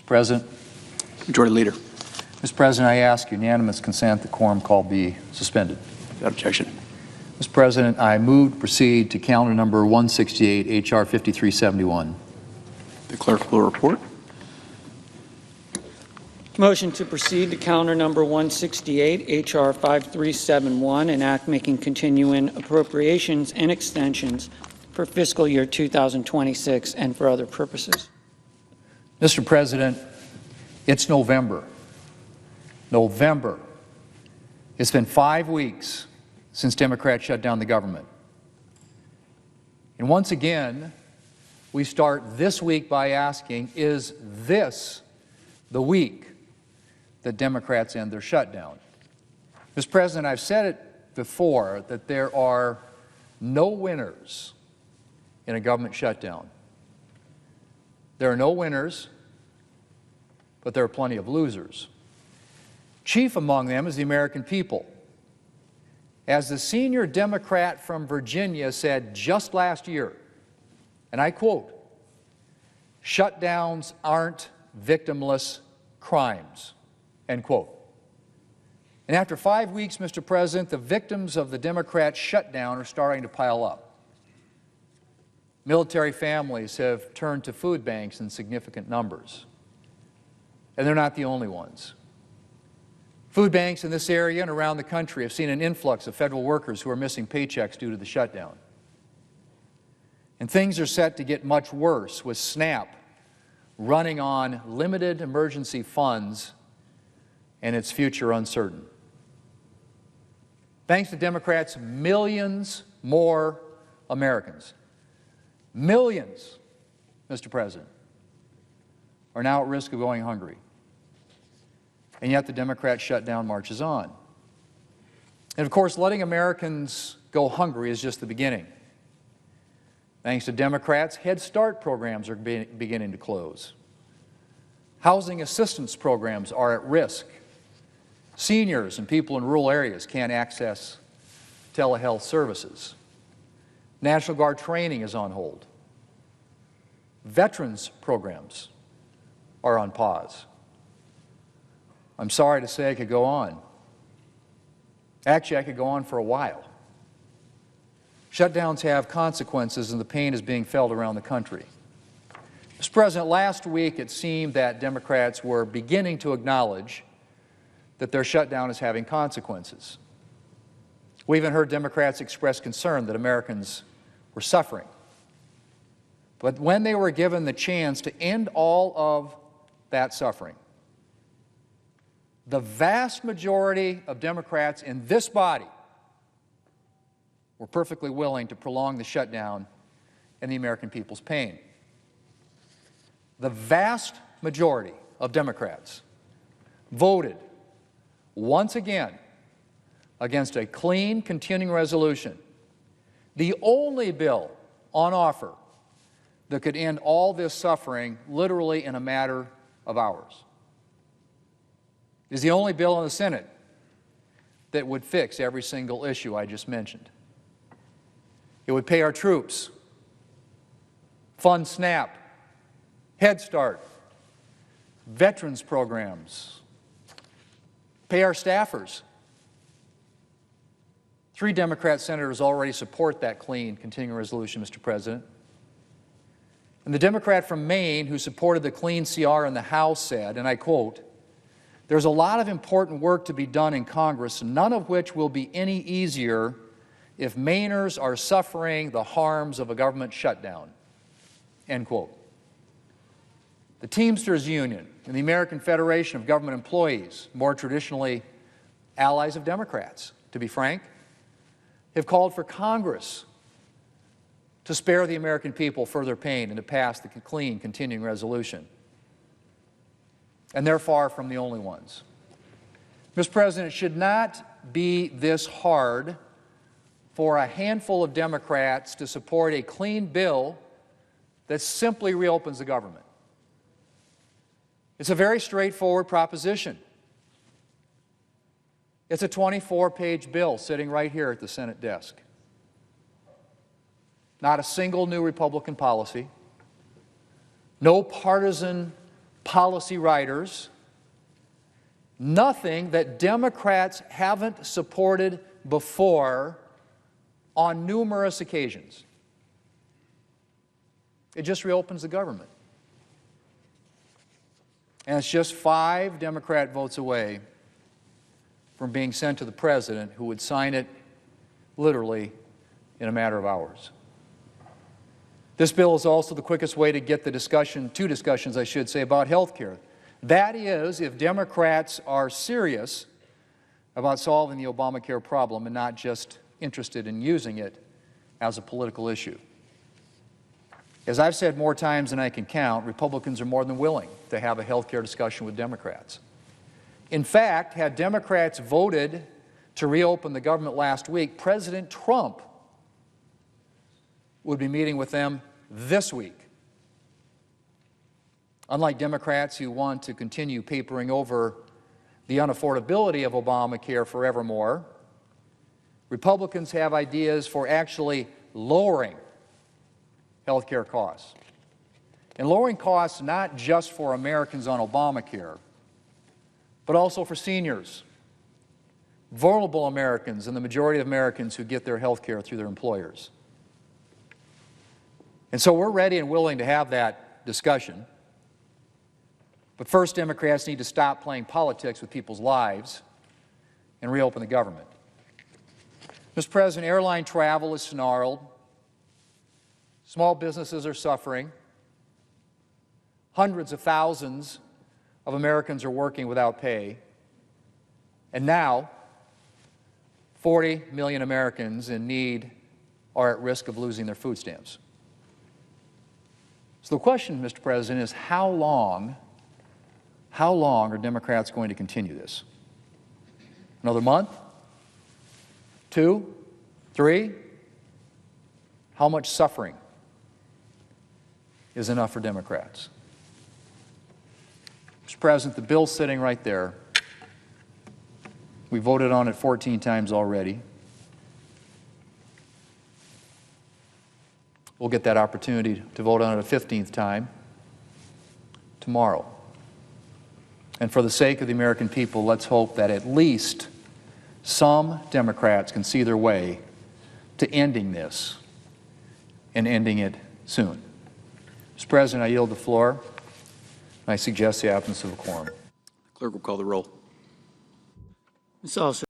Mr. President. Majority Leader. Mr. President, I ask unanimous consent the quorum call be suspended. Without objection. Mr. President, I move to proceed to calendar number 168, H.R. 5371. The clerk will report. Motion to proceed to calendar number 168, H.R. 5371, an act making continuing appropriations and extensions for fiscal year 2026 and for other purposes. Mr. President, it's November. November. It's been 5 weeks since Democrats shut down the government. And once again, we start this week by asking, is this the week that Democrats end their shutdown? Mr. President, I've said it before that there are no winners in a government shutdown. There are no winners, but there are plenty of losers. Chief among them is the American people. As the senior Democrat from Virginia said just last year, and I quote, "Shutdowns aren't victimless crimes," end quote. And after 5 weeks, Mr. President, the victims of the Democrat shutdown are starting to pile up. Military families have turned to food banks in significant numbers. And they're not the only ones. Food banks in this area and around the country have seen an influx of federal workers who are missing paychecks due to the shutdown. And things are set to get much worse with SNAP running on limited emergency funds and its future uncertain. Thanks to Democrats, millions more Americans, millions, Mr. President, are now at risk of going hungry. And yet the Democrat shutdown marches on. And of course, letting Americans go hungry is just the beginning. Thanks to Democrats, Head Start programs are beginning to close. Housing assistance programs are at risk. Seniors and people in rural areas can't access telehealth services. National Guard training is on hold. Veterans programs are on pause. I'm sorry to say I could go on. Actually, I could go on for a while. Shutdowns have consequences, and the pain is being felt around the country. Mr. President, last week it seemed that Democrats were beginning to acknowledge that their shutdown is having consequences. We even heard Democrats express concern that Americans were suffering. But when they were given the chance to end all of that suffering, the vast majority of Democrats in this body were perfectly willing to prolong the shutdown and the American people's pain. The vast majority of Democrats voted once again against a clean continuing resolution, the only bill on offer that could end all this suffering literally in a matter of hours. It is the only bill in the Senate that would fix every single issue I just mentioned. It would pay our troops, fund SNAP, Head Start, veterans programs, pay our staffers. 3 Democrat senators already support that clean continuing resolution, Mr. President. And the Democrat from Maine who supported the clean CR in the House said, and I quote, "There's a lot of important work to be done in Congress, none of which will be any easier if Mainers are suffering the harms of a government shutdown," end quote. The Teamsters Union and the American Federation of Government Employees, more traditionally allies of Democrats, to be frank, have called for Congress to spare the American people further pain and to pass the clean continuing resolution. And they're far from the only ones. Mr. President, it should not be this hard for a handful of Democrats to support a clean bill that simply reopens the government. It's a very straightforward proposition. It's a 24-page bill sitting right here at the Senate desk. Not a single new Republican policy, no partisan policy writers, nothing that Democrats haven't supported before on numerous occasions. It just reopens the government. And it's just 5 Democrat votes away from being sent to the president, who would sign it literally in a matter of hours. This bill is also the quickest way to get the two discussions, I should say, about health care. That is, if Democrats are serious about solving the Obamacare problem and not just interested in using it as a political issue. As I've said more times than I can count, Republicans are more than willing to have a health care discussion with Democrats. In fact, had Democrats voted to reopen the government last week, President Trump would be meeting with them this week. Unlike Democrats who want to continue papering over the unaffordability of Obamacare forevermore, Republicans have ideas for actually lowering health care costs. And lowering costs not just for Americans on Obamacare, but also for seniors, vulnerable Americans, and the majority of Americans who get their health care through their employers. And so we're ready and willing to have that discussion. But first, Democrats need to stop playing politics with people's lives and reopen the government. Mr. President, airline travel is snarled. Small businesses are suffering. Hundreds of thousands of Americans are working without pay. And now, 40 million Americans in need are at risk of losing their food stamps. So the question, Mr. President, is how long are Democrats going to continue this? Another month? 2? 3? How much suffering is enough for Democrats? Mr. President, the bill's sitting right there. We voted on it 14 times already. We'll get that opportunity to vote on it a 15th time tomorrow. And for the sake of the American people, let's hope that at least some Democrats can see their way to ending this and ending it soon. Mr. President, I yield the floor. I suggest the absence of a quorum. Clerk will call the roll. Ms. Alsop.